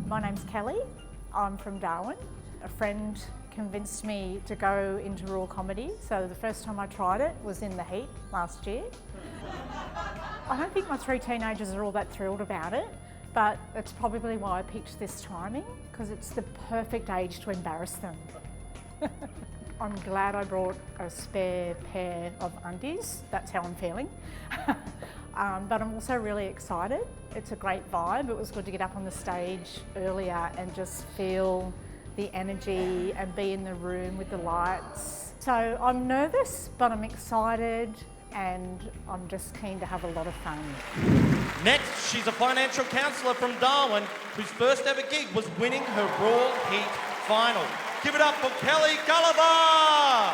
My name's Kelly. I'm from Darwin. A friend convinced me to go into rural comedy, so the first time I tried it was in the heat last year. I don't think my 3 teenagers are all that thrilled about it, but it's probably why I picked this timing, because it's the perfect age to embarrass them. I'm glad I brought a spare pair of undies. That's how I'm feeling. But I'm also really excited. It's a great vibe. It was good to get up on the stage earlier and just feel the energy and be in the room with the lights. So I'm nervous, but I'm excited and I'm just keen to have a lot of fun. Next, she's a financial counsellor from Darwin whose first ever gig was winning her Raw Heat final. Give it up for Kelly Gulliver!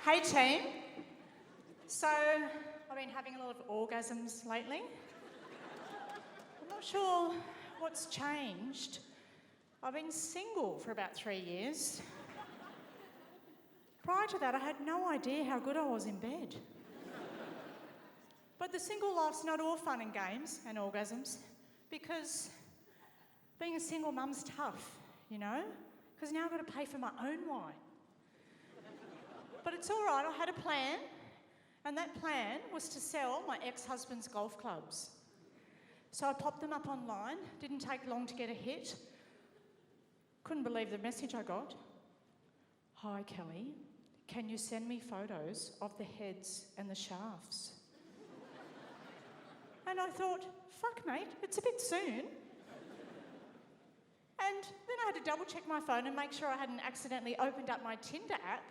Hey team. So I've been having a lot of orgasms lately. I'm not sure what's changed. I've been single for about 3 years. Prior to that, I had no idea how good I was in bed. But the single life's not all fun and games and orgasms, because being a single mum's tough, you know? Because now I've got to pay for my own wine. But it's all right, I had a plan, and that plan was to sell my ex-husband's golf clubs. So I popped them up online, didn't take long to get a hit. Couldn't believe the message I got. Hi Kelly, can you send me photos of the heads and the shafts? And I thought, fuck mate, it's a bit soon. And then I had to double check my phone and make sure I hadn't accidentally opened up my Tinder app.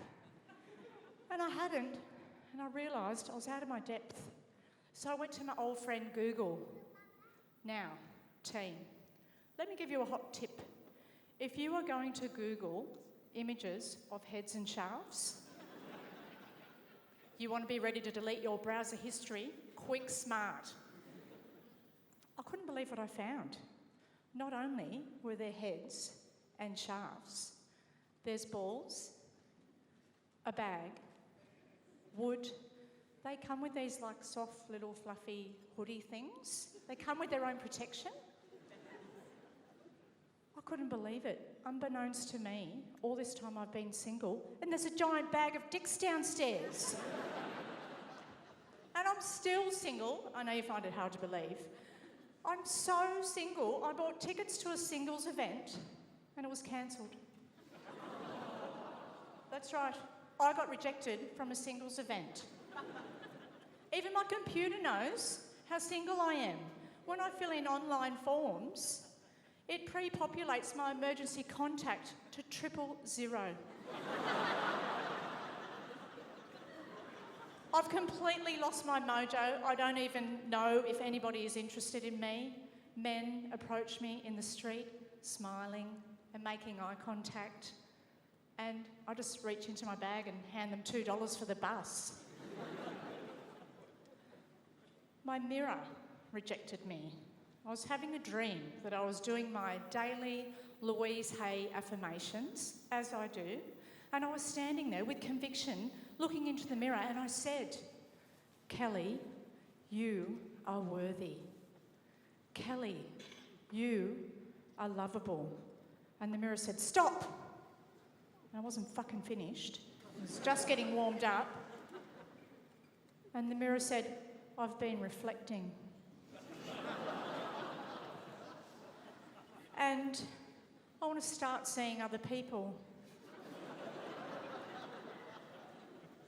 And I hadn't, and I realised I was out of my depth. So I went to my old friend Google. Now, team, let me give you a hot tip. If you are going to Google images of heads and shafts, you want to be ready to delete your browser history, quick, smart. I couldn't believe what I found. Not only were there heads and shafts, there's balls, a bag, wood. They come with these like soft little fluffy hoodie things. They come with their own protection. I couldn't believe it. Unbeknownst to me, all this time I've been single, and there's a giant bag of dicks downstairs. And I'm still single. I know you find it hard to believe. I'm so single, I bought tickets to a singles event and it was cancelled. That's right, I got rejected from a singles event. Even my computer knows how single I am. When I fill in online forms, it pre-populates my emergency contact to 000. I've completely lost my mojo. I don't even know if anybody is interested in me. Men approach me in the street, smiling and making eye contact. And I just reach into my bag and hand them $2 for the bus. My mirror rejected me. I was having a dream that I was doing my daily Louise Hay affirmations, as I do, and I was standing there with conviction, looking into the mirror, and I said, Kelly, you are worthy. Kelly, you are lovable. And the mirror said, stop. And I wasn't fucking finished. I was just getting warmed up. And the mirror said, I've been reflecting. And I want to start seeing other people.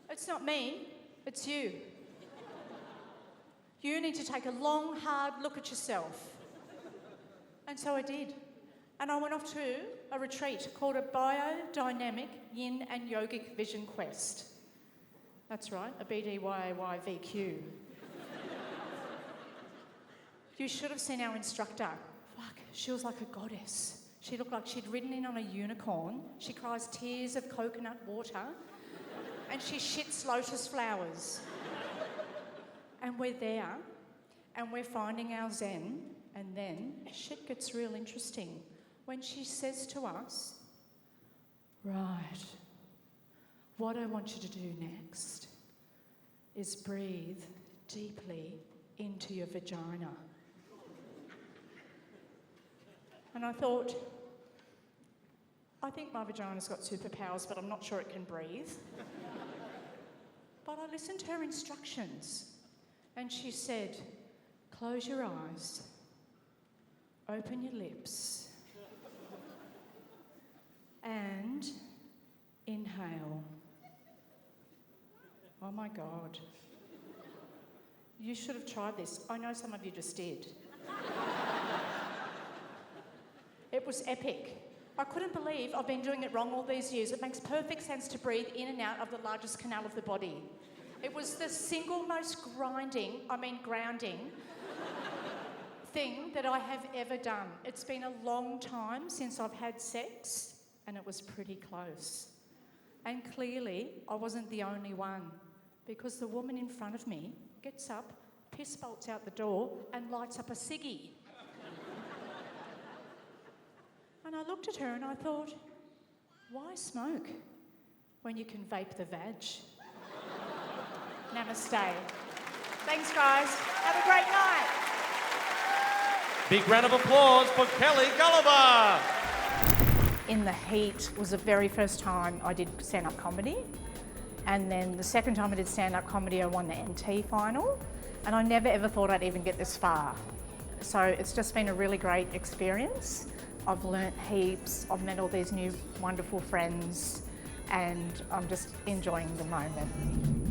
It's not me, it's you. You need to take a long, hard look at yourself. And so I did. And I went off to a retreat called a Biodynamic Yin and Yogic Vision Quest. That's right, a BDYAYVQ. You should have seen our instructor. Fuck, she was like a goddess. She looked like she'd ridden in on a unicorn. She cries tears of coconut water. And she shits lotus flowers. And we're there, and we're finding our zen, and then shit gets real interesting when she says to us, right, what I want you to do next is breathe deeply into your vagina. And I thought, I think my vagina's got superpowers, but I'm not sure it can breathe. But I listened to her instructions, and she said, close your eyes, open your lips, and inhale. Oh my God. You should have tried this. I know some of you just did. It was epic. I couldn't believe I've been doing it wrong all these years. It makes perfect sense to breathe in and out of the largest canal of the body. It was the single most grounding thing that I have ever done. It's been a long time since I've had sex, and it was pretty close. And clearly, I wasn't the only one, because the woman in front of me gets up, piss bolts out the door, and lights up a ciggy. And I looked at her and I thought, why smoke when you can vape the vag? Namaste. Thanks, guys. Have a great night. Big round of applause for Kelly Gulliver. In the Heat was the very first time I did stand-up comedy. And then the second time I did stand-up comedy, I won the NT final. And I never ever thought I'd even get this far. So it's just been a really great experience. I've learnt heaps, I've met all these new wonderful friends, and I'm just enjoying the moment.